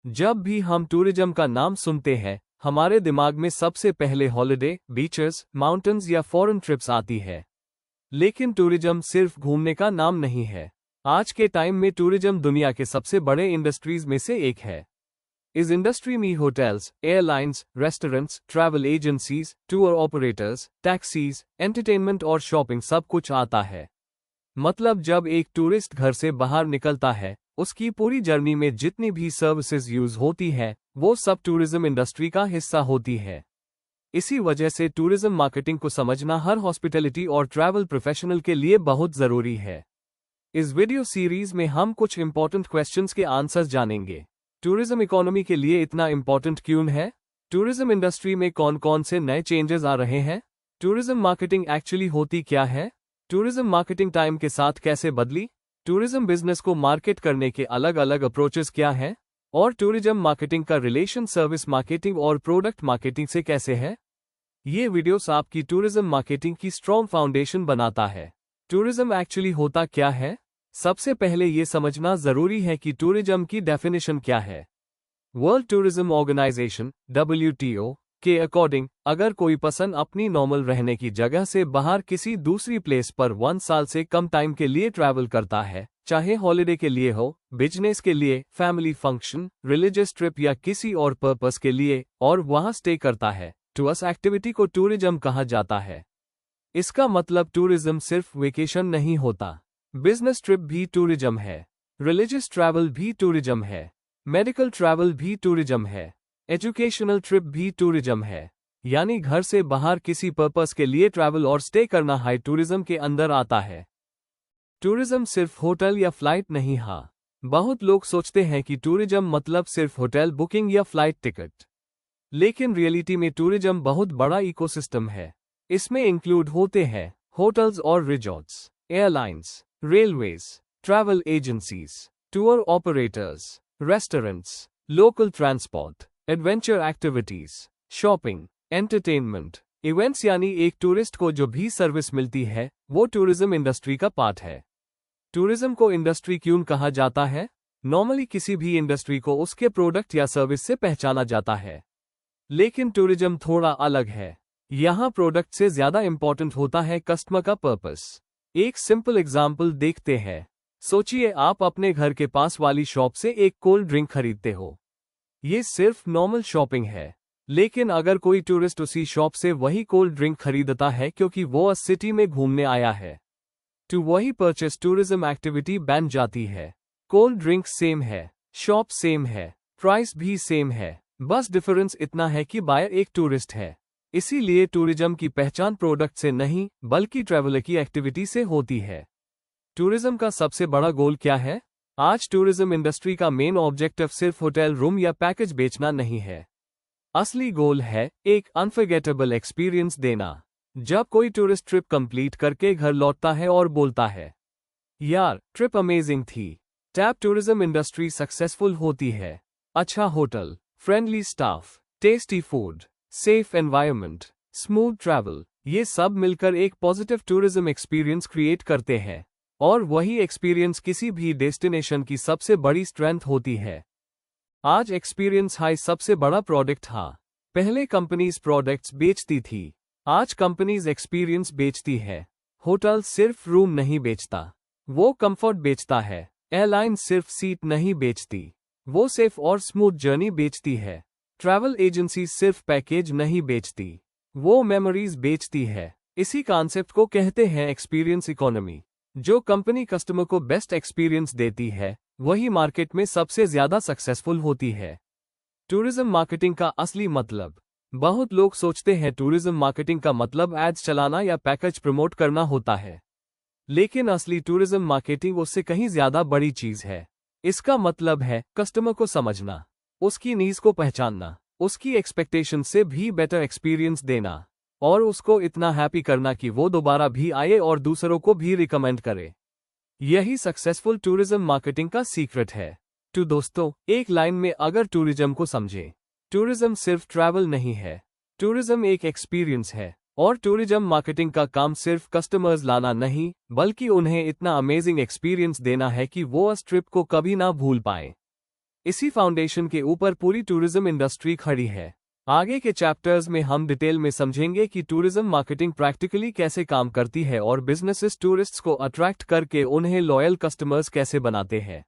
जब भी हम टूरिज्म का नाम सुनते हैं, हमारे दिमाग में सबसे पहले हॉलिडे, बीचेस, माउंटेन्स या फॉरेन ट्रिप्स आती है। लेकिन टूरिज्म सिर्फ घूमने का नाम नहीं है। आज के टाइम में टूरिज्म दुनिया के सबसे बड़े इंडस्ट्रीज में से एक है। इस इंडस्ट्री में hotels, airlines, restaurants, travel agencies, tour operators, taxis, entertainment और शॉपिंग सब कुछ आता है। मतलब जब एक टूरिस्ट घर से बाहर निकलता है, उसकी पूरी जर्नी में जितनी भी सर्विसेज यूज होती है, वो सब टूरिज्म इंडस्ट्री का हिस्सा होती है। इसी वजह से टूरिज्म मार्केटिंग को समझना हर हॉस्पिटैलिटी और ट्रैवल प्रोफेशनल के लिए बहुत जरूरी है। इस वीडियो सीरीज में हम कुछ इंपॉर्टेंट क्वेश्चंस के आंसर्स जानेंगे। टूरिज्म इकोनॉमी के लिए इतना इंपॉर्टेंट क्यों है? टूरिज्म इंडस्ट्री में कौन कौन से नए चेंजेस आ रहे हैं? टूरिज्म मार्केटिंग एक्चुअली होती क्या है? टूरिज्म मार्केटिंग टाइम के साथ कैसे बदली? टूरिज्म बिजनेस को मार्केट करने के अलग अलग अप्रोचेस क्या हैं? और टूरिज्म मार्केटिंग का रिलेशन सर्विस मार्केटिंग और प्रोडक्ट मार्केटिंग से कैसे है? ये वीडियोस आपकी टूरिज्म मार्केटिंग की स्ट्रॉन्ग फाउंडेशन बनाता है। टूरिज्म एक्चुअली होता क्या है? सबसे पहले ये समझना जरूरी है कि टूरिज्म की डेफिनेशन क्या है। वर्ल्ड टूरिज्म ऑर्गेनाइजेशन (WTO) के अकॉर्डिंग, अगर कोई पर्सन अपनी नॉर्मल रहने की जगह से बाहर किसी दूसरी प्लेस पर 1 साल से कम टाइम के लिए ट्रैवल करता है, चाहे हॉलिडे के लिए हो, बिजनेस के लिए, फैमिली फंक्शन, रिलीजियस ट्रिप या किसी और पर्पस के लिए, और वहां स्टे करता है, तो उस एक्टिविटी को टूरिज्म कहा जाता है। इसका मतलब टूरिज्म सिर्फ वेकेशन नहीं होता। बिजनेस ट्रिप भी टूरिज्म है, रिलीजियस ट्रैवल भी टूरिज्म है, मेडिकल ट्रैवल भी टूरिज्म है, एजुकेशनल ट्रिप भी टूरिज्म है। यानी घर से बाहर किसी पर्पस के लिए ट्रैवल और स्टे करना हाई टूरिज्म के अंदर आता है। टूरिज्म सिर्फ होटल या फ्लाइट नहीं। हाँ, बहुत लोग सोचते हैं कि टूरिज्म मतलब सिर्फ होटल बुकिंग या फ्लाइट टिकट। लेकिन रियलिटी में टूरिज्म बहुत बड़ा इकोसिस्टम है। इसमें इंक्लूड होते हैं होटल्स और resorts, airlines, railways, travel agencies, tour operators, restaurants, local transport, adventure activities, shopping, entertainment, events. यानी एक टूरिस्ट को जो भी सर्विस मिलती है, वो टूरिज्म इंडस्ट्री का पार्ट है। टूरिज्म को इंडस्ट्री क्यों कहा जाता है? नॉर्मली किसी भी इंडस्ट्री को उसके प्रोडक्ट या सर्विस से पहचाना जाता है। लेकिन टूरिज्म थोड़ा अलग है। यहाँ प्रोडक्ट से ज्यादा इंपॉर्टेंट होता है कस्टमर का पर्पस। एक सिंपल एग्जाम्पल देखते हैं। सोचिए आप अपने घर के पास वाली शॉप से एक कोल्ड ड्रिंक खरीदते हो। ये सिर्फ नॉर्मल शॉपिंग है। लेकिन अगर कोई टूरिस्ट उसी शॉप से वही कोल्ड ड्रिंक खरीदता है क्योंकि वो उस सिटी में घूमने आया है, तो वही परचेस टूरिज्म एक्टिविटी बन जाती है। कोल्ड ड्रिंक सेम है, शॉप सेम है, प्राइस भी सेम है, बस डिफरेंस इतना है कि बायर एक टूरिस्ट है। इसीलिए टूरिज्म की पहचान प्रोडक्ट से नहीं, बल्कि ट्रैवलर की एक्टिविटी से होती है। टूरिज्म का सबसे बड़ा गोल क्या है? आज टूरिज्म इंडस्ट्री का मेन ऑब्जेक्टिव सिर्फ होटल रूम या पैकेज बेचना नहीं है। असली गोल है एक अनफॉरगेटेबल एक्सपीरियंस देना। जब कोई टूरिस्ट ट्रिप कंप्लीट करके घर लौटता है और बोलता है, यार ट्रिप अमेजिंग थी, तब टूरिज्म इंडस्ट्री सक्सेसफुल होती है। अच्छा hotel, friendly staff, tasty food, safe environment, smooth travel, ये सब मिलकर एक पॉजिटिव टूरिज्म एक्सपीरियंस क्रिएट करते हैं। और वही एक्सपीरियंस किसी भी डेस्टिनेशन की सबसे बड़ी स्ट्रेंथ होती है। आज एक्सपीरियंस हाई सबसे बड़ा प्रोडक्ट था। पहले कंपनीज प्रोडक्ट्स बेचती थी, आज कंपनीज एक्सपीरियंस बेचती है। होटल सिर्फ रूम नहीं बेचता, वो कंफर्ट बेचता है। एयरलाइन सिर्फ सीट नहीं बेचती, वो सेफ और स्मूथ जर्नी बेचती है। ट्रैवल एजेंसी सिर्फ पैकेज नहीं बेचती, वो मेमोरीज बेचती है। इसी कॉन्सेप्ट को कहते हैं एक्सपीरियंस इकोनॉमी। जो कंपनी कस्टमर को बेस्ट एक्सपीरियंस देती है, वही मार्केट में सबसे ज्यादा सक्सेसफुल होती है। टूरिज्म मार्केटिंग का असली मतलब। बहुत लोग सोचते हैं टूरिज्म मार्केटिंग का मतलब एड्स चलाना या पैकेज प्रमोट करना होता है। लेकिन असली टूरिज्म मार्केटिंग उससे कहीं ज्यादा बड़ी चीज है। इसका मतलब है कस्टमर को समझना, उसकी नीड्स को पहचानना, उसकी एक्सपेक्टेशन से भी बेटर एक्सपीरियंस देना, और उसको इतना हैप्पी करना कि वो दोबारा भी आए और दूसरों को भी रिकमेंड करे। यही सक्सेसफुल टूरिज्म मार्केटिंग का सीक्रेट है। तो दोस्तों, एक लाइन में अगर टूरिज्म को समझे, टूरिज्म सिर्फ ट्रैवल नहीं है, टूरिज्म एक एक्सपीरियंस है। और टूरिज्म मार्केटिंग का काम सिर्फ कस्टमर्स लाना नहीं, बल्कि उन्हें इतना अमेजिंग एक्सपीरियंस देना है कि वो उस ट्रिप को कभी ना भूल पाए। इसी फाउंडेशन के ऊपर पूरी टूरिज्म इंडस्ट्री खड़ी है। आगे के चैप्टर्स में हम डिटेल में समझेंगे कि टूरिज्म मार्केटिंग प्रैक्टिकली कैसे काम करती है और बिजनेसेस टूरिस्ट्स को अट्रैक्ट करके उन्हें लॉयल कस्टमर्स कैसे बनाते हैं।